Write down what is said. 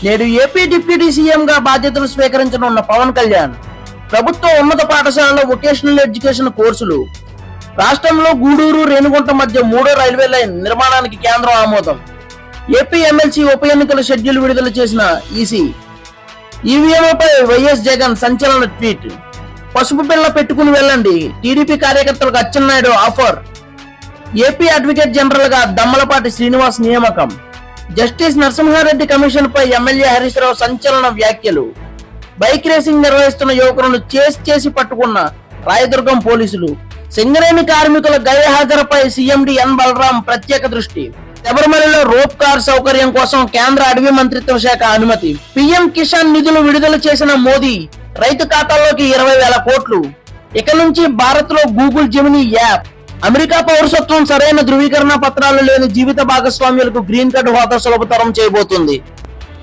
నేడు AP deputy CM గా బాధ్యతలు స్వీకరించనున్న పవన్ కళ్యాణ్ ప్రభుత్వ ఉన్నత పాఠశాలలో వొకేషనల్ ఎడ్యుకేషన్ కోర్సులు, రాష్ట్రంలో గూడూరు రేణిగుంట మధ్య 3వ రైల్వే లైన్ నిర్మాణానికి కేంద్రం ఆమోదం, ఏపీ ఎమ్మెల్సీ ఉప ఎన్నికల షెడ్యూల్ విడుదల చేసిన ఈసీ, ఈవీఎంపై వైఎస్ జగన్ సంచలన ట్వీట్, పసుపు పిల్ల పెట్టుకుని వెళ్ళండి టీడీపీ కార్యకర్తలకు Atchannaidu offer, AP advocate general గా దమ్మలపాటి శ్రీనివాస్ నియామకం, జస్టిస్ నరసింహారెడ్డి కమిషన్ పై ఎమ్మెల్యే హరీష్ రావు సంచలన వ్యాఖ్యలు, బైక్ రేసింగ్ నిర్వహిస్తున్న యువకులను చేసి పట్టుకున్న రాయదుర్గం పోలీసులు, సింగరేణి కార్మికుల గైర్హాజరుపై సీఎండీ ఎన్ బలరాం ప్రత్యేక దృష్టి, శబరిమలలో రోప్ కార్ సౌకర్యం కోసం కేంద్ర అటవీ మంత్రిత్వ శాఖ అనుమతి, పీఎం కిసాన్ నిధులు విడుదల చేసిన మోదీ రైతు ఖాతాల్లోకి 20,000 కోట్లు, ఇక నుంచి భారత్ లో గూగుల్ జెమినీ యాప్, అమెరికా పౌరసత్వం సరైన ధృవీకరణ పత్రాలు లేని జీవిత భాగస్వామ్యులకు గ్రీన్ కార్డు హోదా సులభతరం చేయబోతుంది.